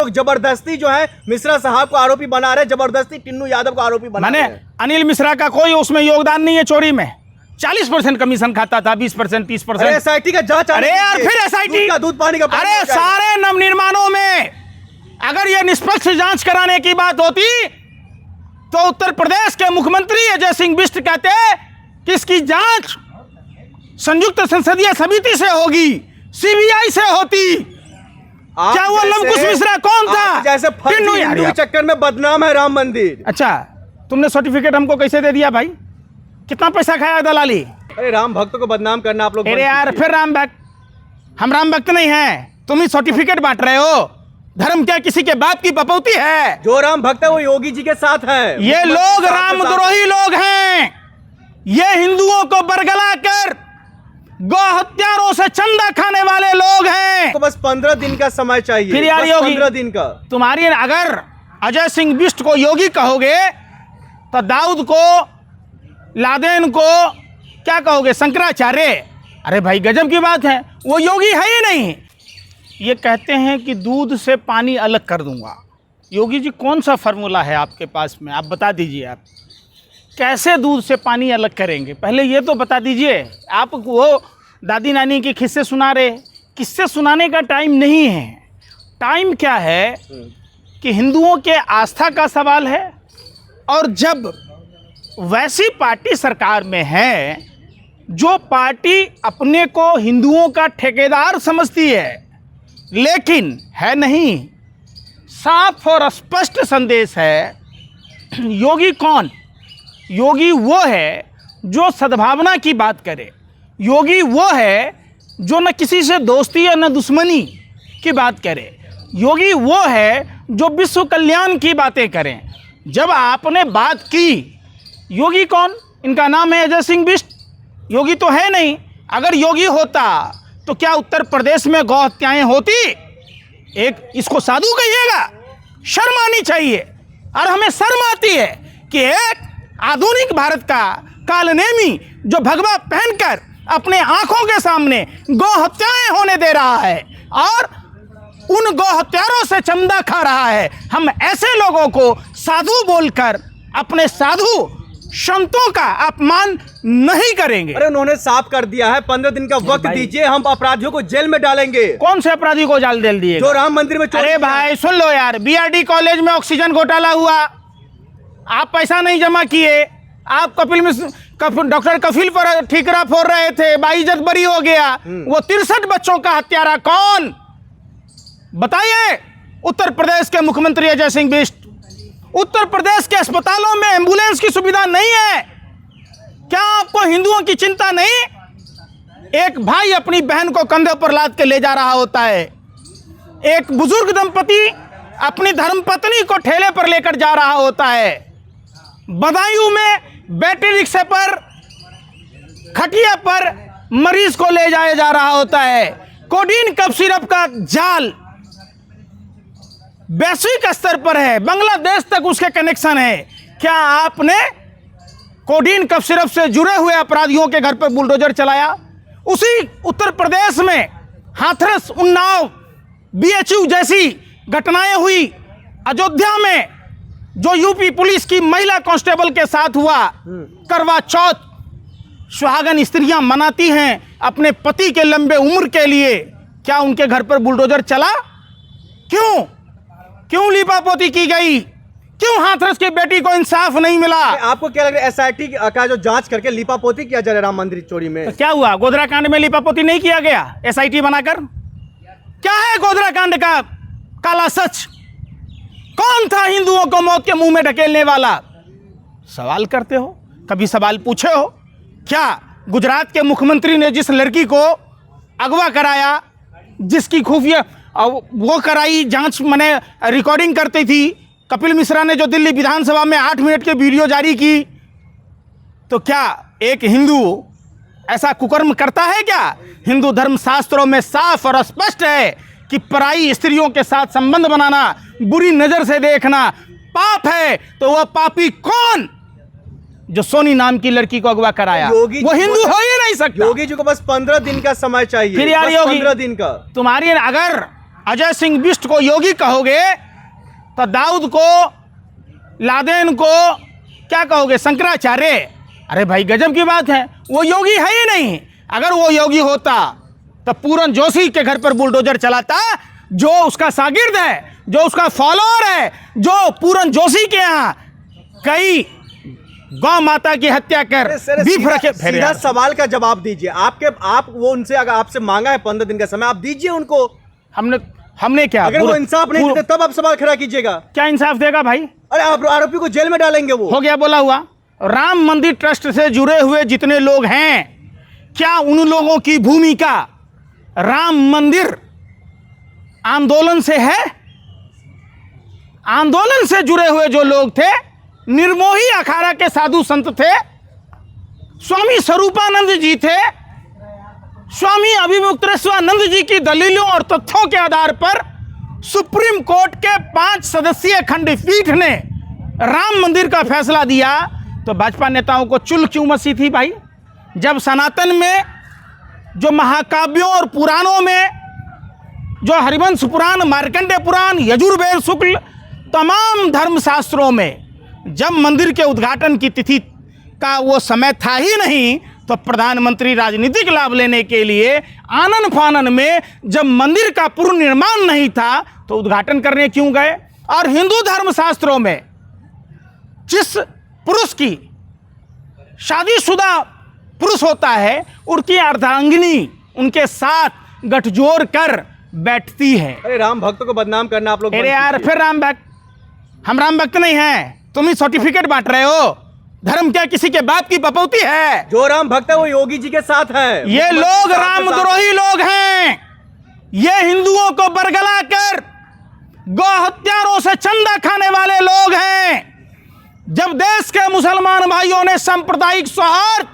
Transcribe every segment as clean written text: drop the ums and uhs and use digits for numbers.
लोग जबरदस्ती जो है मिश्रा साहब को आरोपी बना रहे, जबरदस्ती टिन्नू यादव को आरोपी बना रहे हैं। अनिल मिश्रा का कोई उसमें योगदान नहीं है चोरी में। 40% कमीशन खाता था, 20%, 30%। एसआईटी का जांच, अरे यार फिर एसआईटी का दूध पानी का। अरे सारे नवनिर्माणों में अगर ये निष्पक्ष जांच कराने की बात होती तो उत्तर प्रदेश के मुख्यमंत्री अजय सिंह बिष्ट कहते कि इसकी जांच संयुक्त संसदीय समिति से होगी, सीबीआई से होती। क्या वो लवकुश मिश्रा कौन था? जैसे टिन्नू हिंदू के चक्कर में बदनाम है राम मंदिर। अच्छा, तुमने सर्टिफिकेट हमको कैसे दे दिया भाई? कितना पैसा खाया दलाली? अरे राम भक्तों को बदनाम करना आप लोग। अरे यार फिर राम भक्त, हम राम भक्त नहीं हैं, तुम ही सर्टिफिकेट बांट रहे हो। धर्म क्या किसी के बाप की पपौती है? जो राम भक्त है वो योगी जी के साथ है। ये लोग रामद्रोही लोग हैं। ये हिंदुओं को बरगला कर गौ हत्यारों से चंदा खाने वाले लोग हैं। तो बस 15 दिन का समय चाहिए। फिर यार योगी 15 दिन का तुम्हारी, अगर अजय सिंह बिष्ट को योगी कहोगे तो दाऊद को, लादेन को क्या कहोगे? शंकराचार्य। अरे भाई गजब की बात है, वो योगी है ही नहीं। ये कहते हैं कि दूध से पानी अलग कर दूंगा। योगी जी कौन सा फार्मूला है आपके पास में? आप बता दीजिए, आप कैसे दूध से पानी अलग करेंगे? पहले ये तो बता दीजिए। आप वो दादी नानी के किस्से सुना रहे, किस्से सुनाने का टाइम नहीं है। टाइम क्या है कि हिंदुओं के आस्था का सवाल है। और जब वैसी पार्टी सरकार में है जो पार्टी अपने को हिंदुओं का ठेकेदार समझती है, लेकिन है नहीं, साफ और स्पष्ट संदेश है। योगी कौन? योगी वो है जो सद्भावना की बात करे। योगी वो है जो न किसी से दोस्ती या न दुश्मनी की बात करे। योगी वो है जो विश्व कल्याण की बातें करें। जब आपने बात की, योगी कौन? इनका नाम है अजय सिंह बिष्ट। योगी तो है नहीं। अगर योगी होता तो क्या उत्तर प्रदेश में गौ हत्याएं होती? एक इसको साधु कहिएगा? शर्म आनी चाहिए। और हमें शर्म आती है कि एक आधुनिक भारत का कालनेमी जो भगवा पहनकर अपने आंखों के सामने गौ हत्याएं होने दे रहा है और उन गौ हत्यारों से चंदा खा रहा है, हम ऐसे लोगों को साधु बोलकर अपने साधु संतों का अपमान नहीं करेंगे। अरे उन्होंने साफ कर दिया है, 15 दिन का वक्त दीजिए, हम अपराधियों को जेल में डालेंगे। कौन से अपराधी को जेल दे दिए? जो राम मंदिर में चोरी। अरे भाई सुन लो यार, बीआरडी कॉलेज में ऑक्सीजन घोटाला हुआ, आप पैसा नहीं जमा किए, आप डॉक्टर कफिल पर ठीकरा फोड़ रहे थे, बाइज्जत बरी हो गया। वो 63 बच्चों का हत्यारा कौन? बताइए। उत्तर प्रदेश के मुख्यमंत्री अजय सिंह बिष्ट। उत्तर प्रदेश के अस्पतालों में एम्बुलेंस की सुविधा नहीं है। क्या आपको हिंदुओं की चिंता नहीं? एक भाई अपनी बहन को कंधे पर लाद के ले जा रहा होता है, एक बुजुर्ग दंपति अपनी धर्मपत्नी को ठेले पर लेकर जा रहा होता है, बदायूं में बैटरी रिक्शे पर खटिया पर मरीज को ले जाया जा रहा होता है। कोडीन कफ सिरप का जाल वैश्विक स्तर पर है, बांग्लादेश तक उसके कनेक्शन है। क्या आपने कोडीन कफ सिरप से जुड़े हुए अपराधियों के घर पर बुलडोजर चलाया? उसी उत्तर प्रदेश में हाथरस, उन्नाव, बीएचयू जैसी घटनाएं हुई। अयोध्या में जो यूपी पुलिस की महिला कांस्टेबल के साथ हुआ, करवा चौथ सुहागन स्त्रियां मनाती हैं अपने पति के लंबे उम्र के लिए, क्या उनके घर पर बुलडोजर चला? क्यों लीपापोती की गई? क्यों हाथरस की बेटी को इंसाफ नहीं मिला? आपको क्या लग रहा है एसआईटी का जो जांच करके लीपापोती किया जा रहा है राम मंदिर चोरी में? तो क्या हुआ? गोधरा कांड में लीपापोती नहीं किया गया एसआईटी बनाकर? क्या है गोधरा कांड का काला सच? कौन था हिंदुओं को मौत के मुंह में ढकेलने वाला? सवाल करते हो? कभी सवाल पूछे हो? क्या गुजरात के मुख्यमंत्री ने जिस लड़की को अगवा कराया, जिसकी खुफिया वो कराई जांच, माने रिकॉर्डिंग करती थी, कपिल मिश्रा ने जो दिल्ली विधानसभा में 8 मिनट की वीडियो जारी की, तो क्या एक हिंदू ऐसा कुकर्म करता है क्या? हिंदू धर्म शास्त्रों में साफ और स्पष्ट है कि पराई स्त्रियों के साथ संबंध बनाना, बुरी नजर से देखना पाप है। तो वह पापी कौन जो सोनी नाम की लड़की को अगवा कराया? वो हिंदू हो ही नहीं सकता। योगी जी को बस 15 दिन का समय चाहिए। फिर यार योगी 15 दिन का। तुम्हारी अगर अजय सिंह बिष्ट को योगी कहोगे तो दाऊद को, लादेन को क्या कहोगे, शंकराचार्य। अरे भाई गजब की बात है, वो योगी है ही नहीं। अगर वो योगी होता तो पूरन जोशी के घर पर बुलडोजर चलाता, जो उसका शागिर्द है, जो उसका फॉलोअर है, जो पूरन जोशी के यहाँ कई गौ माता की हत्या कर बीफ रखे। सीधा सवाल का जवाब दीजिए। आप वो उनसे अगर आपसे मांगा है 15 दिन का समय, आप दीजिए उनको। हमने क्या, अगर वो इंसाफ नहीं देते तब आप सवाल खड़ा कीजिएगा। क्या इंसाफ देगा भाई? अरे आप आरोपी को जेल में डालेंगे, वो हो गया बोला हुआ। राम मंदिर ट्रस्ट से जुड़े हुए जितने लोग हैं, क्या उन लोगों की भूमिका राम मंदिर आंदोलन से है? आंदोलन से जुड़े हुए जो लोग थे, निर्मोही अखाड़ा के साधु संत थे, स्वामी स्वरूपानंद जी थे, स्वामी अभिमुक्तेश्वरानंद जी की दलीलों और तथ्यों के आधार पर सुप्रीम कोर्ट के 5 सदस्यीय खंडपीठ ने राम मंदिर का फैसला दिया, तो भाजपा नेताओं को चुल क्यों मची थी भाई? जब सनातन में जो महाकाव्यों और पुराणों में, जो हरिवंश पुराण, मार्कंडेय पुराण, यजुर्वेद शुक्ल, तमाम धर्मशास्त्रों में जब मंदिर के उद्घाटन की तिथि का वो समय था ही नहीं, तो प्रधानमंत्री राजनीतिक लाभ लेने के लिए आनन फानन में जब मंदिर का पूर्ण निर्माण नहीं था तो उद्घाटन करने क्यों गए? और हिंदू धर्मशास्त्रों में जिस पुरुष की शादीशुदा पुरुष होता है, उनकी अर्धांगिनी उनके साथ गठजोड़ कर बैठती है। अरे राम भक्त को बदनाम करना आप लोग। अरे यार फिर राम भक्त, हम राम भक्त नहीं हैं, तुम ही सर्टिफिकेट बांट रहे हो। धर्म क्या किसी के बाप की बपौती है? जो राम भक्त है वो योगी जी के साथ है। ये लोग रामद्रोही लोग हैं। ये हिंदुओं को बरगला कर गौ हत्यारों से चंदा खाने वाले लोग हैं। जब देश के मुसलमान भाइयों ने सांप्रदायिक सौहार्द,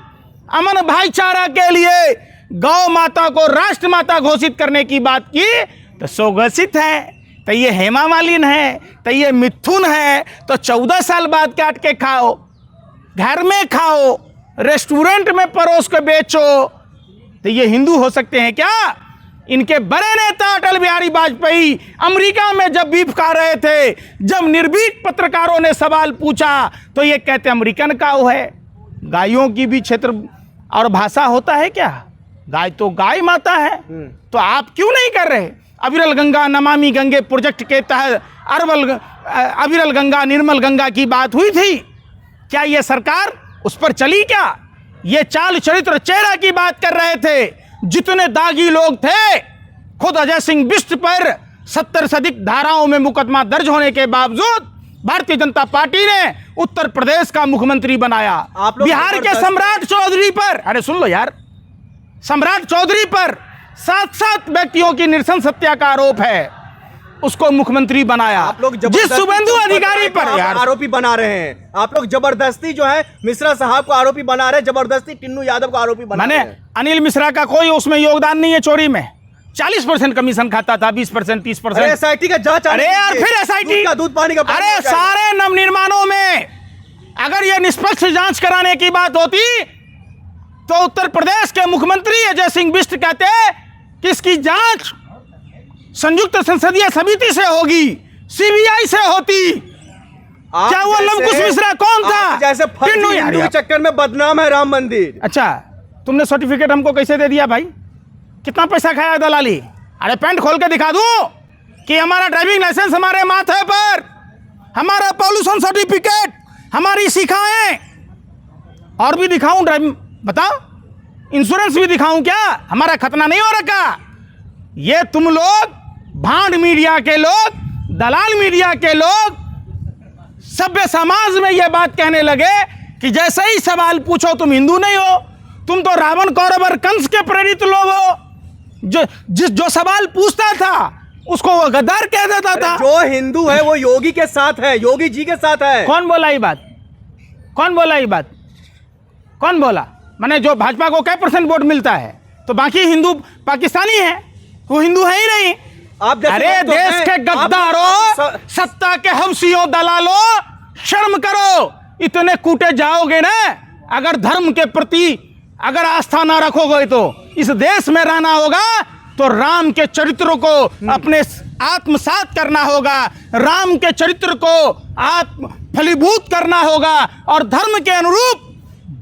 अमन भाईचारा के लिए गौ माता को राष्ट्र माता घोषित करने की बात की, तो स्वघोषित है, तो ये हेमा मालिनी है, तो ये मिथुन है, तो 14 साल बाद काट के खाओ, घर में खाओ, रेस्टोरेंट में परोस के बेचो। तो ये हिंदू हो सकते हैं क्या? इनके बड़े नेता अटल बिहारी वाजपेयी अमेरिका में जब बीफ खा रहे थे, जब निर्भीक पत्रकारों ने सवाल पूछा तो ये कहते अमेरिकन काऊ है। गायों की भी क्षेत्र और भाषा होता है क्या? गाय तो गाय माता है। तो आप क्यों नहीं कर रहे? अविरल गंगा नमामि गंगे प्रोजेक्ट के तहत अविरल गंगा निर्मल गंगा की बात हुई थी, क्या ये सरकार उस पर चली? क्या ये चाल चरित्र चेहरा की बात कर रहे थे? जितने दागी लोग थे, खुद अजय सिंह बिष्ट पर 70 से अधिक धाराओं में मुकदमा दर्ज होने के बावजूद भारतीय जनता पार्टी ने उत्तर प्रदेश का मुख्यमंत्री बनाया। बिहार के सम्राट चौधरी पर, अरे सुन लो यार, सम्राट चौधरी पर 7 व्यक्तियों की नृशंस हत्या का आरोप है, उसको मुख्यमंत्री बनाया। आप लोग जिस शुभेंदु अधिकारी पर यार आरोपी बना रहे हैं, आप लोग जबरदस्ती जो है मिश्रा साहब को आरोपी बना रहे हैं, जबरदस्ती टिन्नू यादव को आरोपी बना रहे हैं। अनिल मिश्रा का कोई उसमें योगदान नहीं है चोरी में। 40% कमीशन खाता था, 20%, 30%। एसआईटी का जांच। अरे यार फिर एसआईटी का दूध पानी का। अरे सारे नवनिर्माणों में अगर ये निष्पक्ष जांच कराने की बात होती तो उत्तर प्रदेश के मुख्यमंत्री अजय सिंह बिष्ट कहते कि इसकी जांच संयुक्त संसदीय समिति से होगी, सीबीआई से होती। क्या वो लवकुश मिश्रा कौन था? जैसे हिंदू के चक्कर में बदनाम है राम मंदिर। अच्छा, तुमने सर्टिफिकेट हमको कैसे दे दिया भाई? कितना पैसा खाया दलाली? अरे पैंट खोल के दिखा दूं कि हमारा ड्राइविंग लाइसेंस हमारे माथे पर, हमारा पॉल्यूशन सर्टिफिकेट, हमारी शिखाएं, और भी दिखाऊं ड्राइविंग? बताओ, इंश्योरेंस भी दिखाऊं क्या? हमारा खतना नहीं हो रखा? ये तुम लोग भांड मीडिया के लोग, दलाल मीडिया के लोग सभ्य समाज में यह बात कहने लगे कि जैसे ही सवाल पूछो तुम हिंदू नहीं हो, तुम तो रावण कौरव और कंस के प्रेरित लोग हो। जो सवाल पूछता था उसको वो गद्दार कह देता था। जो हिंदू है वो योगी के साथ है, योगी जी के साथ है। कौन बोला ये बात? कौन बोला ये बात? कौन बोला? माने जो भाजपा को क्या % वोट मिलता है तो बाकी हिंदू पाकिस्तानी है, वो हिंदू है ही नहीं। अरे देश के गद्दारों, सत्ता के हवसियों, दलालों, शर्म करो। इतने कूटे जाओगे ना, अगर धर्म के प्रति अगर आस्था ना रखोगे तो इस देश में रहना होगा। तो राम के चरित्रों को अपने आत्मसात करना होगा, राम के चरित्र को आत्म फलीभूत करना होगा और धर्म के अनुरूप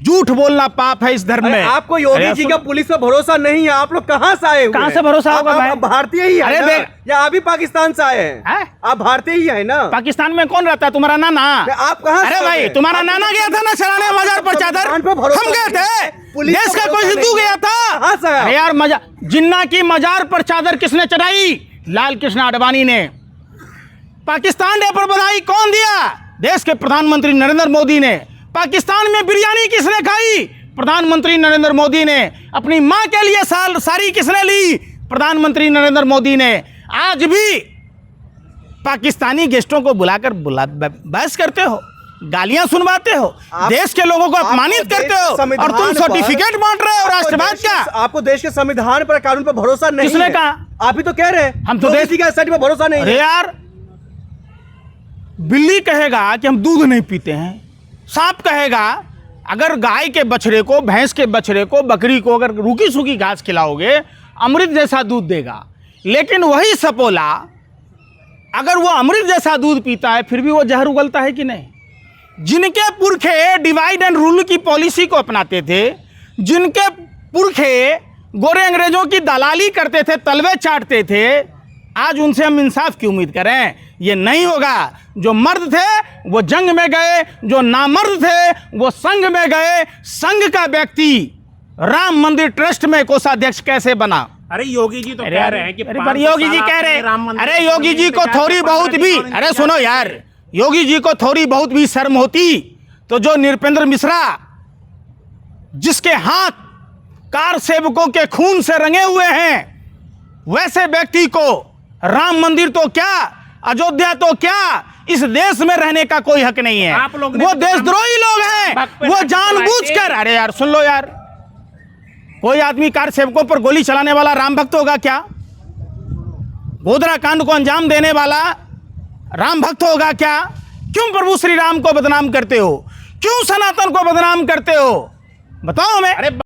झूठ बोलना पाप है इस धर्म में। आपको योगी जी का पुलिस पर भरोसा नहीं है, आप लोग कहाँ से आए हुए कहाँ हैं? से भरोसा होगा भाई? आप भारतीय ही है अरे ना? देख, या आप भी पाकिस्तान से आए हैं? हैं? आप भारतीय ही है ना? पाकिस्तान में कौन रहता है? तुम्हारा नाना? आप कहाँ से अरे आए भाई, हैं? तुम्हारा आप नाना गया था ना चलाने मजार पर चादर? संविधान पे भरोसा हम गए थे। पुलिस देश पे का भरोसा कोई हिंदू नहीं गया है। था? कहाँ से आए? अरे यार, जिन्ना की मजार पर चादर किसने चढ़ाई? लाल कृष्ण आडवाणी ने। पाकिस्तान डे पर बधाई कौन दिया? देश के प्रधानमंत्री नरेंद्र मोदी ने। पाकिस्तान में बिरयानी किसने खाई? प्रधानमंत्री नरेंद्र मोदी ने। अपनी मां के लिए साड़ी किसने ली? प्रधानमंत्री नरेंद्र मोदी ने। आज भी पाकिस्तानी गेस्टों को बुलाकर बहस करते हो, गालियां सुनवाते हो, देश के लोगों को अपमानित करते हो और तुम सर्टिफिकेट बांट रहे हो राष्ट्रवाद का। आपको देश के संविधान पर, कानून पर भरोसा नहीं किसने है? कहा? आप ही तो कह रहे हैं हम तो योगी देश जी के एसआईटी पर भरोसा नहीं अरे है। यार, बिल्ली कहेगा कि हम दूध नहीं पीते हैं, सांप कहेगा अगर गाय के बछड़े को, भैंस के बछड़े को, बकरी को अगर रूखी सूखी घास खिलाओगे अमृत जैसा दूध देगा। लेकिन वही सपोला अगर वो अमृत जैसा दूध पीता है फिर भी वो जहर उगलता है कि नहीं? जिनके पुरखे डिवाइड एंड रूल की पॉलिसी को अपनाते थे, जिनके पुरखे गोरे अंग्रेजों की दलाली करते थे, तलवे चाटते थे, आज उनसे हम इंसाफ की उम्मीद करें? ये नहीं होगा। जो मर्द थे वो जंग में गए, जो नामर्द थे वो संघ में गए। संघ का व्यक्ति राम मंदिर ट्रस्ट में कोषाध्यक्ष कैसे बना? अरे योगी जी तो कह रहे हैं कि अरे योगी जी कह रहे, अरे योगी जी को थोड़ी बहुत भी, अरे सुनो यार, योगी जी को थोड़ी बहुत भी शर्म होती तो जो नृपेंद्र मिश्रा, जिसके हाथ कार सेवकों के खून से रंगे हुए हैं, वैसे व्यक्ति को राम मंदिर तो क्या, अयोध्या तो क्या, इस देश में रहने का कोई हक नहीं है। आप लोग ने वो तो देशद्रोही लोग हैं, वो जानबूझकर। अरे यार सुन लो यार, कोई आदमी कार सेवकों पर गोली चलाने वाला राम भक्त होगा क्या? गोधरा कांड को अंजाम देने वाला राम भक्त होगा क्या? क्यों प्रभु श्री राम को बदनाम करते हो? क्यों सनातन को बदनाम करते हो? बताओ हमें।